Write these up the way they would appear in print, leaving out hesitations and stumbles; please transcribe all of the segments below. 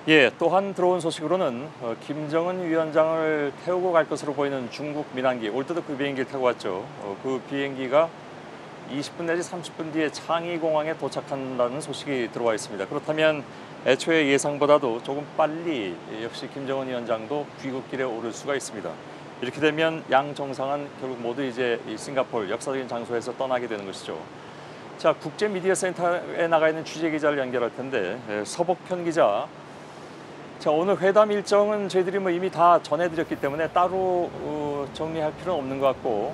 예, 또한 들어온 소식으로는 김정은 위원장을 태우고 갈 것으로 보이는 중국 민항기, 올 때도 그 비행기를 타고 왔죠. 그 비행기가 20분 내지 30분 뒤에 창의공항에 도착한다는 소식이 들어와 있습니다. 그렇다면 애초에 예상보다도 조금 빨리 역시 김정은 위원장도 귀국길에 오를 수가 있습니다. 이렇게 되면 양 정상은 결국 모두 이제 이 싱가포르 역사적인 장소에서 떠나게 되는 것이죠. 자, 국제미디어센터에 나가 있는 취재기자를 연결할 텐데 서복현 기자. 자, 오늘 회담 일정은 저희들이 이미 다 전해드렸기 때문에 따로 정리할 필요는 없는 것 같고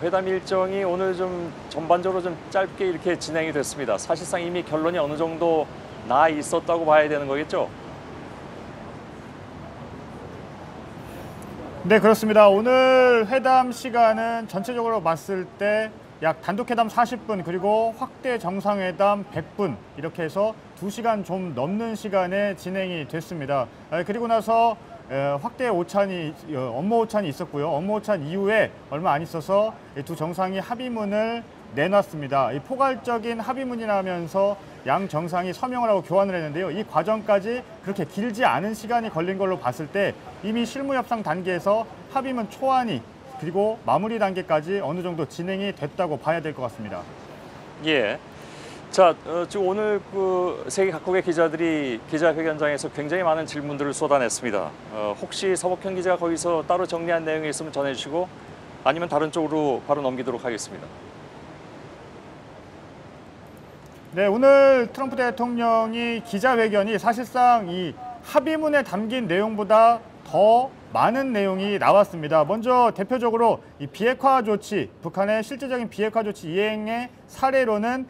회담 일정이 오늘 좀 전반적으로 좀 짧게 이렇게 진행이 됐습니다. 사실상 이미 결론이 어느 정도 나 있었다고 봐야 되는 거겠죠? 네, 그렇습니다. 오늘 회담 시간은 전체적으로 봤을 때 약 단독회담 40분 그리고 확대 정상회담 100분 이렇게 해서 2시간 좀 넘는 시간에 진행이 됐습니다. 그리고 나서 확대 오찬이 업무 오찬이 있었고요. 업무 오찬 이후에 얼마 안 있어서 두 정상이 합의문을 내놨습니다. 이 포괄적인 합의문이라면서 양 정상이 서명을 하고 교환을 했는데요. 이 과정까지 그렇게 길지 않은 시간이 걸린 걸로 봤을 때 이미 실무협상 단계에서 합의문 초안이 그리고 마무리 단계까지 어느 정도 진행이 됐다고 봐야 될 것 같습니다. 예. 자, 지금 오늘 그 세계 각국의 기자들이 기자회견장에서 굉장히 많은 질문들을 쏟아냈습니다. 혹시 서복현 기자가 거기서 따로 정리한 내용이 있으면 전해주시고 아니면 다른 쪽으로 바로 넘기도록 하겠습니다. 네, 오늘 트럼프 대통령이 기자회견이 사실상 이 합의문에 담긴 내용보다 더 많은 내용이 나왔습니다. 먼저 대표적으로 이 비핵화 조치, 북한의 실질적인 비핵화 조치 이행의 사례로는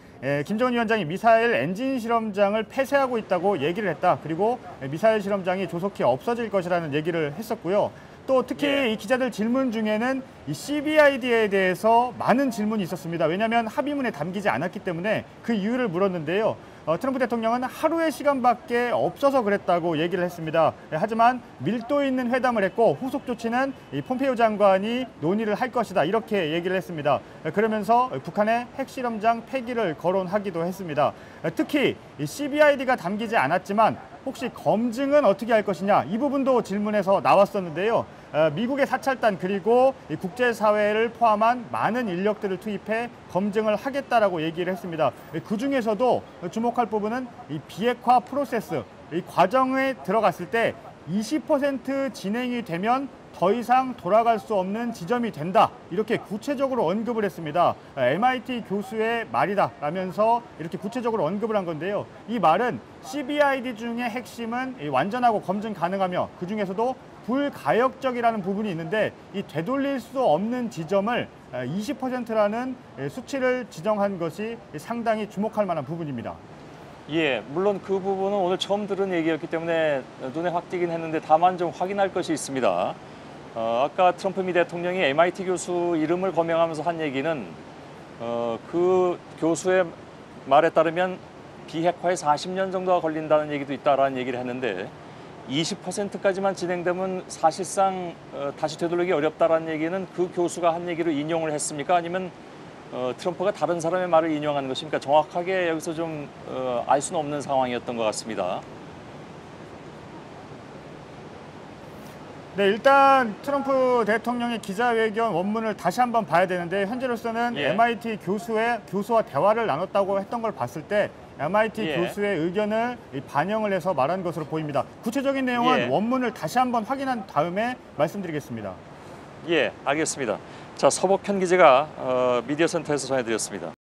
김정은 위원장이 미사일 엔진 실험장을 폐쇄하고 있다고 얘기를 했다. 그리고 미사일 실험장이 조속히 없어질 것이라는 얘기를 했었고요. 또 특히 이 기자들 질문 중에는 이 CBID에 대해서 많은 질문이 있었습니다. 왜냐하면 합의문에 담기지 않았기 때문에 그 이유를 물었는데요. 트럼프 대통령은 하루의 시간밖에 없어서 그랬다고 얘기를 했습니다. 하지만 밀도 있는 회담을 했고 후속 조치는 이 폼페이오 장관이 논의를 할 것이다. 이렇게 얘기를 했습니다. 그러면서 북한의 핵실험장 폐기를 거론하기도 했습니다. 특히 이 CBID가 담기지 않았지만 혹시 검증은 어떻게 할 것이냐 이 부분도 질문에서 나왔었는데요. 미국의 사찰단 그리고 국제사회를 포함한 많은 인력들을 투입해 검증을 하겠다라고 얘기를 했습니다. 그중에서도 주목할 부분은 이 비핵화 프로세스, 이 과정에 들어갔을 때 20% 진행이 되면 더 이상 돌아갈 수 없는 지점이 된다. 이렇게 구체적으로 언급을 했습니다. MIT 교수의 말이다 라면서 이렇게 구체적으로 언급을 한 건데요. 이 말은 CBID 중의 핵심은 완전하고 검증 가능하며 그중에서도 불가역적이라는 부분이 있는데 이 되돌릴 수 없는 지점을 20%라는 수치를 지정한 것이 상당히 주목할 만한 부분입니다. 예, 물론 그 부분은 오늘 처음 들은 얘기였기 때문에 눈에 확 띄긴 했는데 다만 좀 확인할 것이 있습니다. 아까 트럼프 미 대통령이 MIT 교수 이름을 거명하면서 한 얘기는 그 교수의 말에 따르면 비핵화에 40년 정도가 걸린다는 얘기도 있다라는 얘기를 했는데 20%까지만 진행되면 사실상 다시 되돌리기 어렵다라는 얘기는 그 교수가 한 얘기로 인용을 했습니까? 아니면 트럼프가 다른 사람의 말을 인용하는 것입니까? 정확하게 여기서 좀 알 수는 없는 상황이었던 것 같습니다. 네, 일단 트럼프 대통령의 기자회견 원문을 다시 한번 봐야 되는데 현재로서는 MIT 교수와 대화를 나눴다고 했던 걸 봤을 때 MIT 교수의 의견을 반영을 해서 말한 것으로 보입니다. 구체적인 내용은 원문을 다시 한번 확인한 다음에 말씀드리겠습니다. 예, 알겠습니다. 자, 서복현 기자가 미디어센터에서 전해드렸습니다.